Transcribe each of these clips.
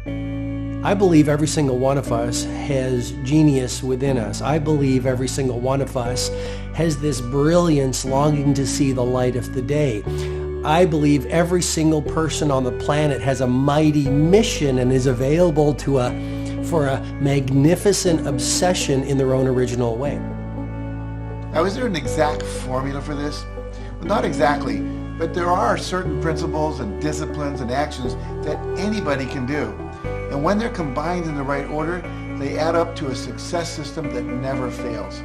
I believe every single one of us has genius within us. I believe every single one of us has this brilliance longing to see the light of the day. I believe every single person on the planet has a mighty mission and is available for a magnificent obsession in their own original way. Now, is there an exact formula for this? Well, not exactly, but there are certain principles and disciplines and actions that anybody can do. And when they're combined in the right order, they add up to a success system that never fails.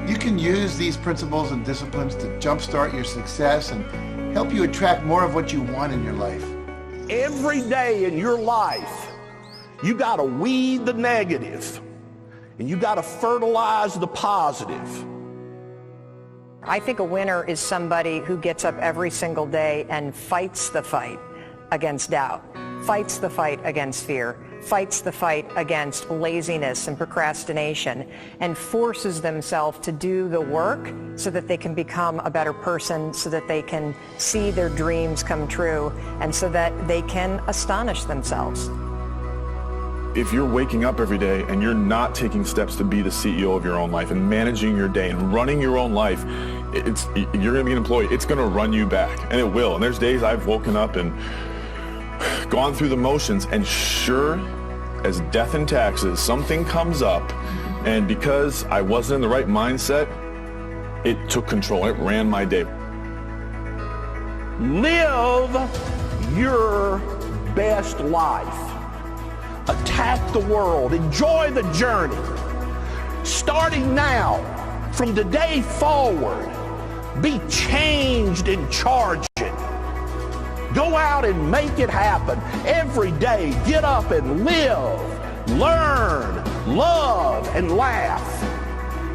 You can use these principles and disciplines to jumpstart your success and help you attract more of what you want in your life. Every day in your life, you got to weed the negative and you got to fertilize the positive. I think a winner is somebody who gets up every single day and fights the fight against doubt, fights the fight against fear, fights the fight against laziness and procrastination, and forces themselves to do the work so that they can become a better person, so that they can see their dreams come true, and so that they can astonish themselves. If you're waking up every day and you're not taking steps to be the CEO of your own life and managing your day and running your own life, you're going to be an employee. It's going to run you back, and it will. And there's days I've woken up and gone through the motions, and sure as death and taxes, something comes up, and because I wasn't in the right mindset, it took control. It ran my day. Live your best life. Attack the world. Enjoy the journey. Starting now, from today forward, be changed and charged. Go out and make it happen. Every day, get up and live, learn, love, and laugh.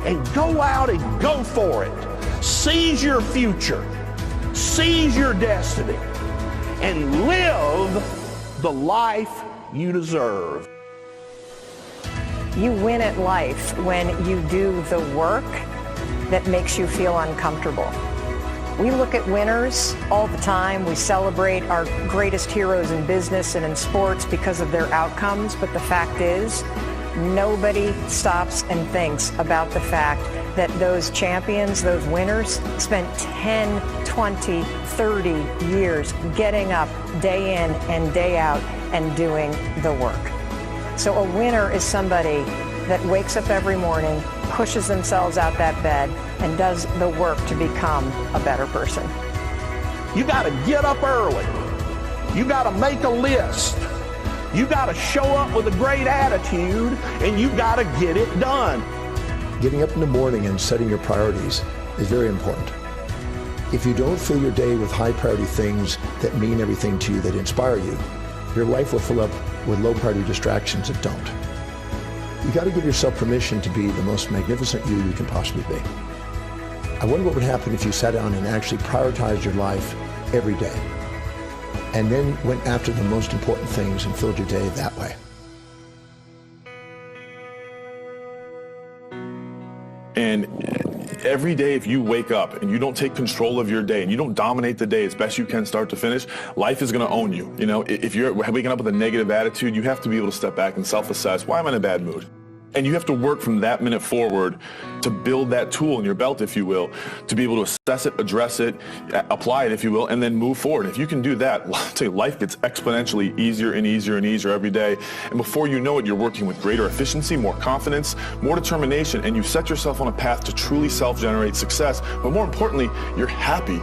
And go out and go for it. Seize your future. Seize your destiny. And live the life you deserve. You win at life when you do the work that makes you feel uncomfortable. We look at winners all the time. We celebrate our greatest heroes in business and in sports because of their outcomes, but the fact is, nobody stops and thinks about the fact that those champions, those winners, spent 10, 20, 30 years getting up day in and day out and doing the work. So a winner is somebody that wakes up every morning, pushes themselves out that bed, and does the work to become a better person. You got to get up early. You got to make a list. You got to show up with a great attitude, and you got to get it done. Getting up in the morning and setting your priorities is very important. If you don't fill your day with high priority things that mean everything to you, that inspire you, your life will fill up with low priority distractions that don't. You got to give yourself permission to be the most magnificent you can possibly be. I wonder what would happen if you sat down and actually prioritized your life every day, and then went after the most important things and filled your day that way. And every day, if you wake up and you don't take control of your day and you don't dominate the day as best you can start to finish, life is going to own you. You know, if you're waking up with a negative attitude, you have to be able to step back and self-assess, why am I in a bad mood? And you have to work from that minute forward to build that tool in your belt, if you will, to be able to assess it, address it, apply it, if you will, and then move forward. If you can do that, I'll tell you, life gets exponentially easier and easier and easier every day. And before you know it, you're working with greater efficiency, more confidence, more determination, and you set yourself on a path to truly self-generate success. But more importantly, you're happy.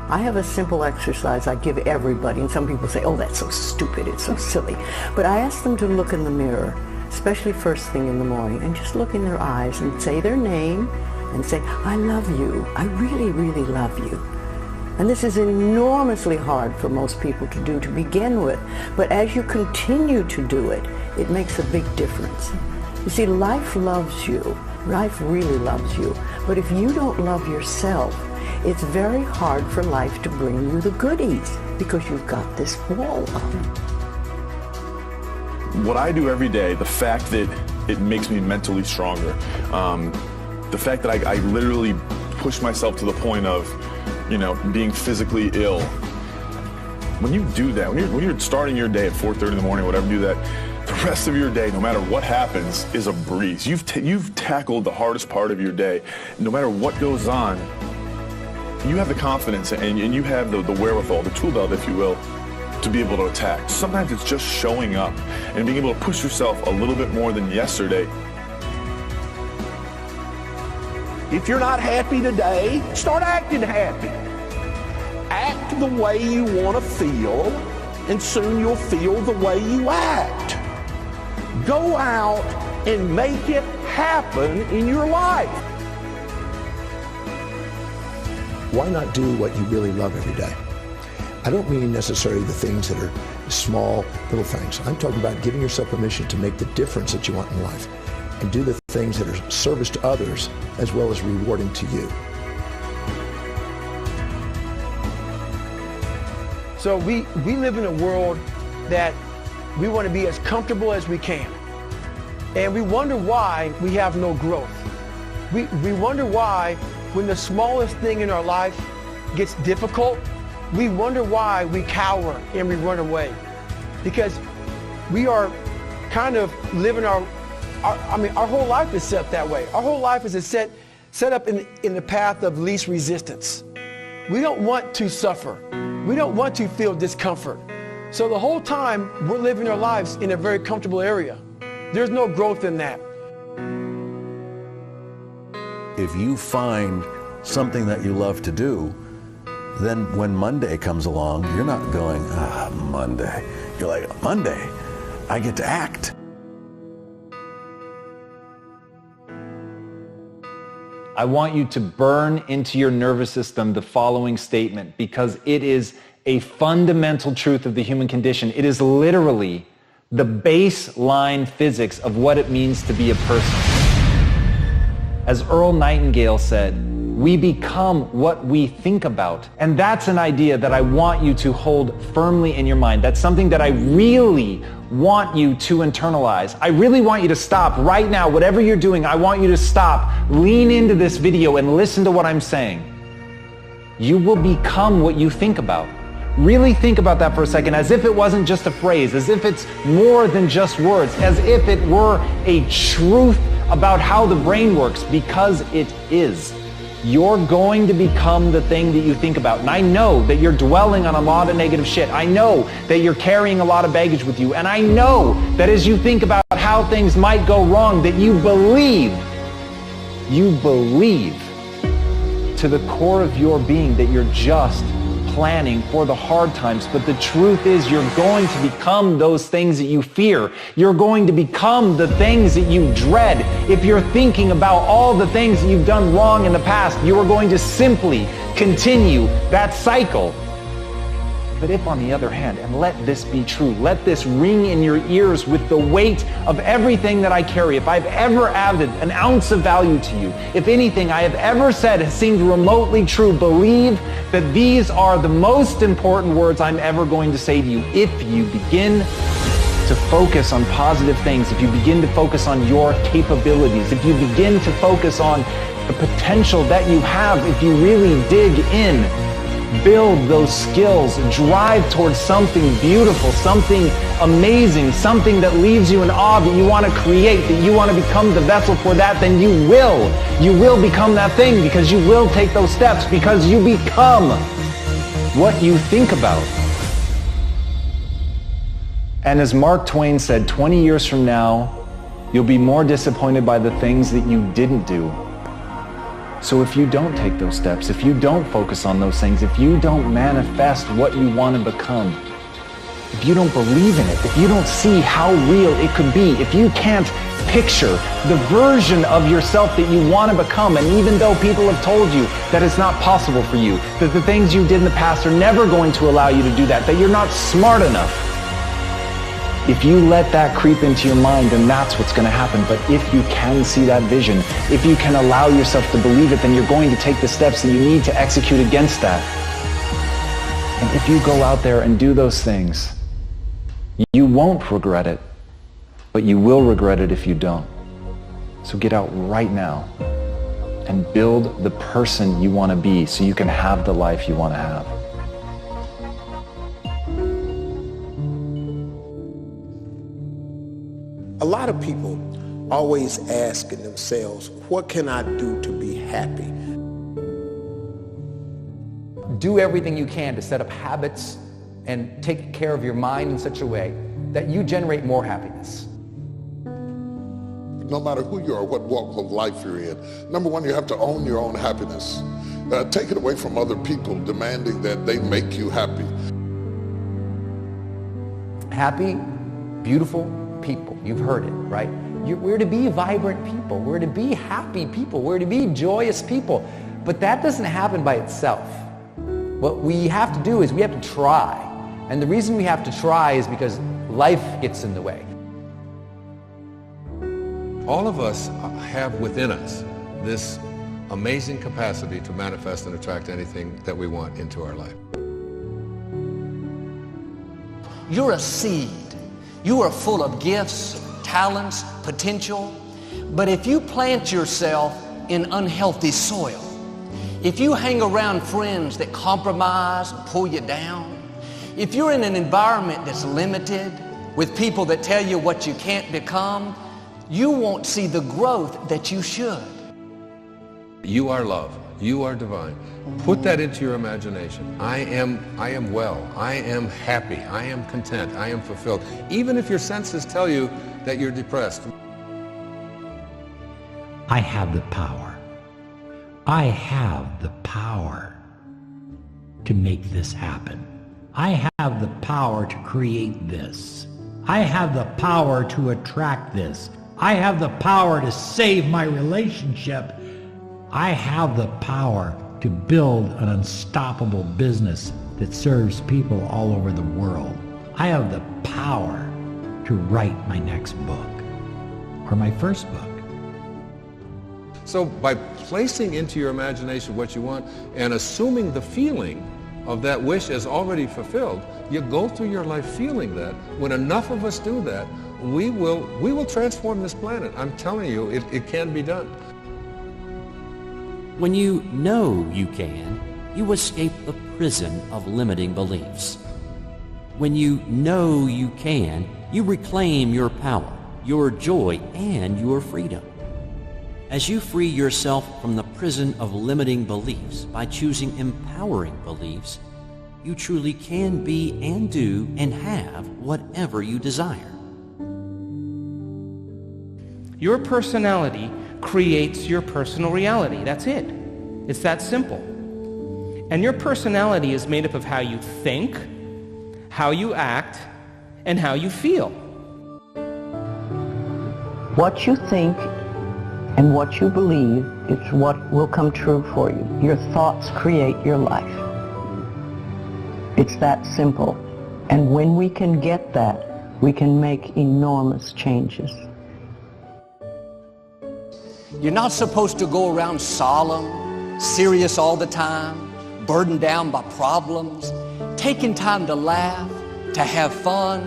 I have a simple exercise I give everybody, and some people say, oh, that's so stupid, it's so silly. But I ask them to look in the mirror, especially first thing in the morning, and just look in their eyes and say their name and say, I love you. I really, really love you. And this is enormously hard for most people to do to begin with. But as you continue to do it, it makes a big difference. You see, life loves you. Life really loves you. But if you don't love yourself, it's very hard for life to bring you the goodies because you've got this wall up. What I do every day, the fact that it makes me mentally stronger, the fact that I literally push myself to the point of, you know, being physically ill, When you do that, when you're starting your day at 4:30 in the morning, whatever, do that, the rest of your day, no matter what happens, is a breeze. You've tackled the hardest part of your day. No matter what goes on, you have the confidence and you have the wherewithal, the tool belt, if you will, to be able to attack. Sometimes it's just showing up and being able to push yourself a little bit more than yesterday. If you're not happy today, start acting happy. Act the way you want to feel, and soon you'll feel the way you act. Go out and make it happen in your life. Why not do what you really love every day? I don't mean necessarily the things that are small, little things. I'm talking about giving yourself permission to make the difference that you want in life and do the things that are service to others as well as rewarding to you. So we live in a world that we want to be as comfortable as we can. And we wonder why we have no growth. We wonder why when the smallest thing in our life gets difficult, we wonder why we cower and we run away. Because we are kind of living our whole life is set that way. Our whole life is set up in the path of least resistance. We don't want to suffer. We don't want to feel discomfort. So the whole time we're living our lives in a very comfortable area. There's no growth in that. If you find something that you love to do, then when Monday comes along, you're not going, Monday. You're like, Monday, I get to act. I want you to burn into your nervous system the following statement because it is a fundamental truth of the human condition. It is literally the baseline physics of what it means to be a person. As Earl Nightingale said, we become what we think about. And that's an idea that I want you to hold firmly in your mind. That's something that I really want you to internalize. I really want you to stop right now. Whatever you're doing, I want you to stop, lean into this video and listen to what I'm saying. You will become what you think about. Really think about that for a second, as if it wasn't just a phrase, as if it's more than just words, as if it were a truth about how the brain works, because it is. You're going to become the thing that you think about. And I know that you're dwelling on a lot of negative shit. I know that you're carrying a lot of baggage with you. And I know that as you think about how things might go wrong, that you believe to the core of your being that you're just planning for the hard times. But the truth is you're going to become those things that you fear. You're going to become the things that you dread. If you're thinking about all the things that you've done wrong in the past, you are going to simply continue that cycle. But if on the other hand, and let this be true, let this ring in your ears with the weight of everything that I carry, if I've ever added an ounce of value to you, if anything I have ever said has seemed remotely true, believe that these are the most important words I'm ever going to say to you. If you begin to focus on positive things, if you begin to focus on your capabilities, if you begin to focus on the potential that you have, if you really dig in, build those skills, drive towards something beautiful, something amazing, something that leaves you in awe, that you want to create, that you want to become the vessel for that, then you will become that thing, because you will take those steps, because you become what you think about. And as Mark Twain said, 20 years from now, you'll be more disappointed by the things that you didn't do. So if you don't take those steps, if you don't focus on those things, if you don't manifest what you want to become, if you don't believe in it, if you don't see how real it could be, if you can't picture the version of yourself that you want to become, and even though people have told you that it's not possible for you, that the things you did in the past are never going to allow you to do that you're not smart enough, if you let that creep into your mind, then that's what's going to happen. But if you can see that vision, if you can allow yourself to believe it, then you're going to take the steps that you need to execute against that. And if you go out there and do those things, you won't regret it, but you will regret it if you don't. So get out right now and build the person you want to be so you can have the life you want to have. A lot of people always asking themselves, what can I do to be happy? Do everything you can to set up habits and take care of your mind in such a way that you generate more happiness. No matter who you are, what walk of life you're in, number one, you have to own your own happiness. Take it away from other people demanding that they make you happy. Happy, beautiful people. You've heard it, right? We're to be vibrant people. We're to be happy people. We're to be joyous people. But that doesn't happen by itself. What we have to do is we have to try. And the reason we have to try is because life gets in the way. All of us have within us this amazing capacity to manifest and attract anything that we want into our life. You're a seed. You are full of gifts, talents, potential. But if you plant yourself in unhealthy soil, if you hang around friends that compromise and pull you down, if you're in an environment that's limited with people that tell you what you can't become, you won't see the growth that you should. You are love. You are divine. Put that into your imagination. I am well. I am happy. I am content. I am fulfilled. Even if your senses tell you that you're depressed. I have the power. I have the power to make this happen. I have the power to create this. I have the power to attract this. I have the power to save my relationship. I have the power to build an unstoppable business that serves people all over the world. I have the power to write my next book or my first book. So by placing into your imagination what you want and assuming the feeling of that wish as already fulfilled, you go through your life feeling that. When enough of us do that, we will transform this planet. I'm telling you, it can be done. When you know you can, you escape the prison of limiting beliefs. When you know you can, you reclaim your power, your joy, and your freedom. As you free yourself from the prison of limiting beliefs by choosing empowering beliefs, you truly can be and do and have whatever you desire. Your personality creates your personal reality. That's it. It's that simple. And your personality is made up of how you think, how you act, and how you feel. What you think and what you believe is what will come true for you. Your thoughts create your life. It's that simple. And when we can get that, we can make enormous changes. You're not supposed to go around solemn, serious all the time, burdened down by problems. Taking time to laugh, to have fun,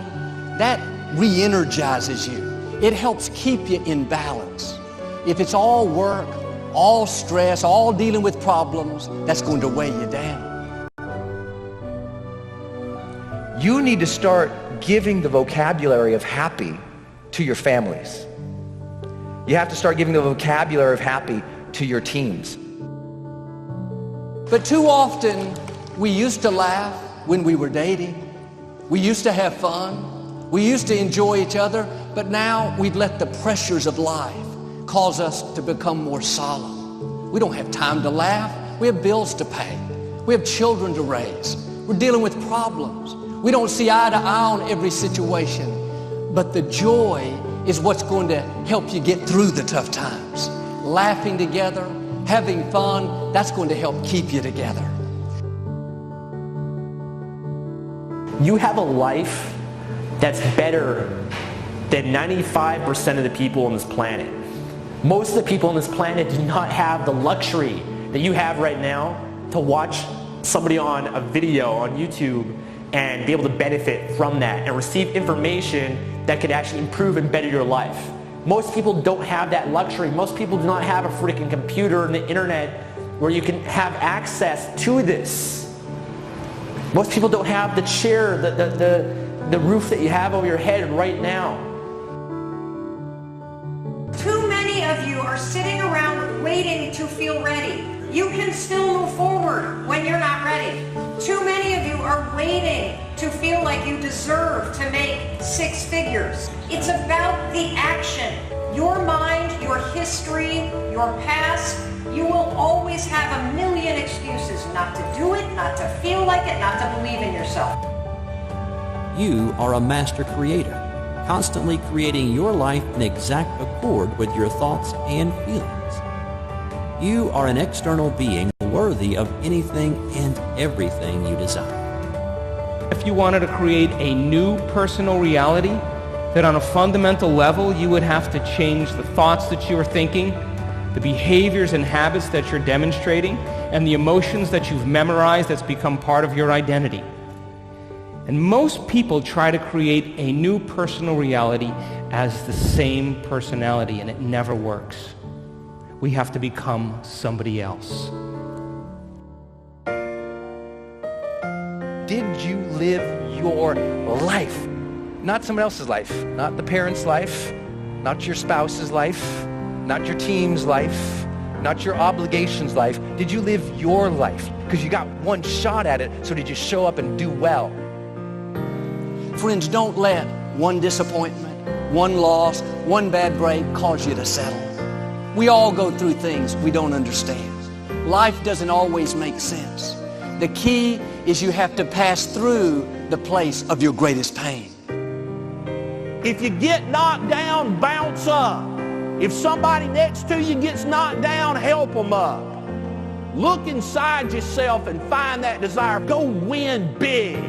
that re-energizes you. It helps keep you in balance. If it's all work, all stress, all dealing with problems, that's going to weigh you down. You need to start giving the vocabulary of happy to your families. You have to start giving the vocabulary of happy to your teams. But too often, we used to laugh when we were dating. We used to have fun. We used to enjoy each other. But now we've let the pressures of life cause us to become more solemn. We don't have time to laugh. We have bills to pay. We have children to raise. We're dealing with problems. We don't see eye to eye on every situation. But the joy is what's going to help you get through the tough times. Laughing together, having fun, that's going to help keep you together. You have a life that's better than 95% of the people on this planet. Most of the people on this planet do not have the luxury that you have right now to watch somebody on a video on YouTube and be able to benefit from that and receive information that could actually improve and better your life. Most people don't have that luxury. Most people do not have a freaking computer and the internet where you can have access to this. Most people don't have the chair, the roof that you have over your head right now. are sitting around waiting to feel ready. You can still move forward when you're not ready. Too many of you are waiting to feel like you deserve to make 6 figures. It's about the action. Your mind, your history, your past, you will always have a million excuses not to do it, not to feel like it, not to believe in yourself. You are a master creator, constantly creating your life in exact accord with your thoughts and feelings. You are an external being worthy of anything and everything you desire. If you wanted to create a new personal reality, that on a fundamental level you would have to change the thoughts that you are thinking, the behaviors and habits that you're demonstrating, and the emotions that you've memorized that's become part of your identity. And most people try to create a new personal reality as the same personality, and it never works. We have to become somebody else. Did you live your life? Not someone else's life, not the parent's life, not your spouse's life, not your team's life, not your obligations life. Did you live your life? Because you got one shot at it, so did you show up and do well? Friends, don't let one disappointment, one loss, one bad break cause you to settle. We all go through things we don't understand. Life doesn't always make sense. The key is you have to pass through the place of your greatest pain. If you get knocked down, bounce up. If somebody next to you gets knocked down, help them up. Look inside yourself and find that desire. Go win big.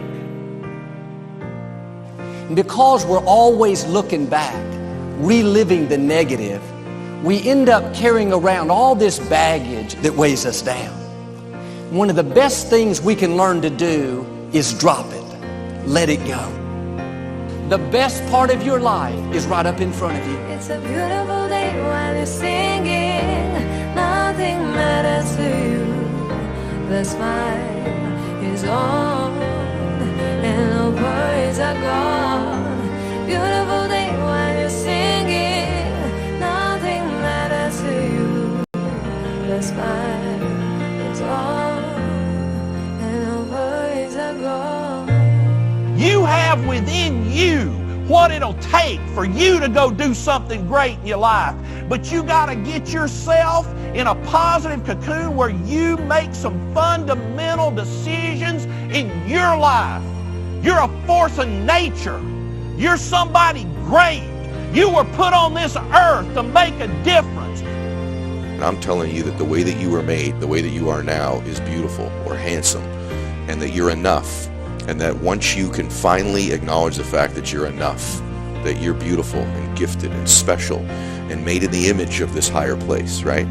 Because we're always looking back, reliving the negative, we end up carrying around all this baggage that weighs us down. One of the best things we can learn to do is drop it. Let it go. The best part of your life is right up in front of you. It's a beautiful day while you're singing. Nothing matters to you. The smile is on and the worries are gone. Beautiful day while you're singing. Nothing matters to you. The smile is on and the worries are gone. You have within you what it'll take for you to go do something great in your life. But you got to get yourself in a positive cocoon where you make some fundamental decisions in your life. You're a force of nature. You're somebody great. You were put on this earth to make a difference. And I'm telling you that the way that you were made, the way that you are now, is beautiful or handsome, and that you're enough. And that once you can finally acknowledge the fact that you're enough, that you're beautiful and gifted and special and made in the image of this higher place, right?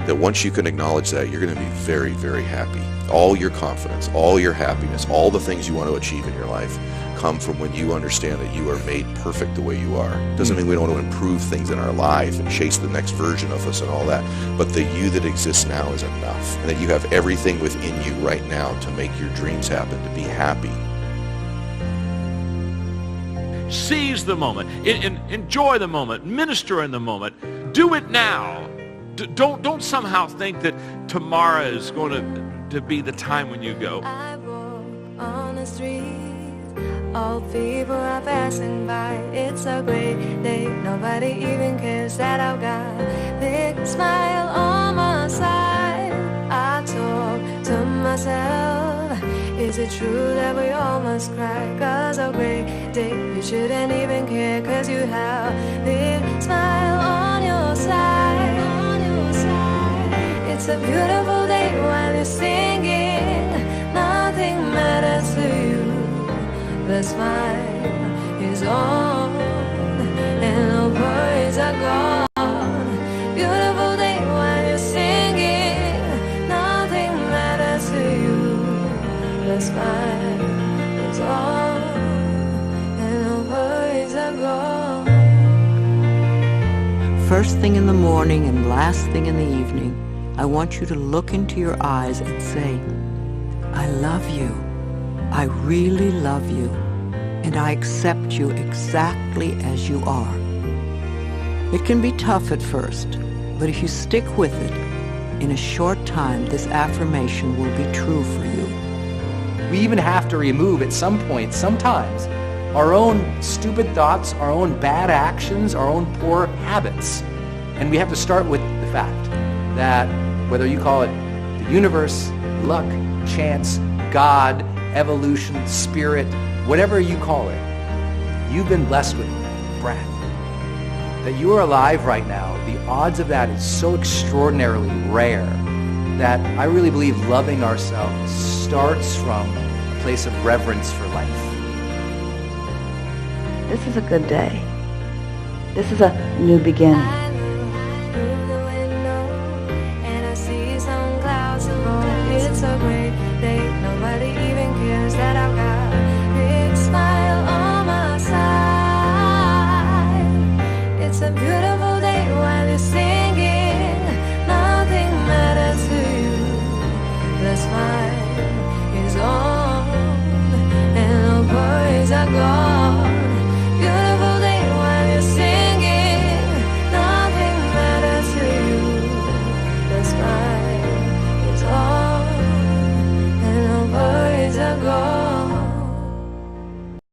That once you can acknowledge that, you're going to be very, very happy. All your confidence, all your happiness, all the things you want to achieve in your life come from when you understand that you are made perfect the way you are. Doesn't mean we don't want to improve things in our life and chase the next version of us and all that, but the you that exists now is enough, and that you have everything within you right now to make your dreams happen, to be happy. Seize the moment, enjoy the moment, minister in the moment, do it now. Don't somehow think that tomorrow is going to be the time when you go. I walk on the street, all people are passing by. It's a great day, nobody even cares that I've got a big smile on my side. I talk to myself, is it true that we all must cry? Cause a great day, you shouldn't even care, cause you have a big smile on your side. It's a beautiful day while you're singing. Nothing matters to you. The smile is on and the worries are gone. Beautiful day while you're singing. Nothing matters to you. The smile is on and the worries are gone. First thing in the morning and last thing in the evening, I want you to look into your eyes and say, I love you. I really love you. And I accept you exactly as you are. It can be tough at first, But if you stick with it, in a short time, this affirmation will be true for you. We even have to remove at some point, sometimes, our own stupid thoughts, our own bad actions, our own poor habits. And we have to start with the fact that whether you call it the universe, luck, chance, God, evolution, spirit, whatever you call it, you've been blessed with breath. That you are alive right now, the odds of that is so extraordinarily rare that I really believe loving ourselves starts from a place of reverence for life. This is a good day. This is a new beginning. It's a great day. Nobody even cares that I've got a big smile on my side. It's a beautiful day while you're singing. Nothing matters to you. The smile is on and the worries are gone.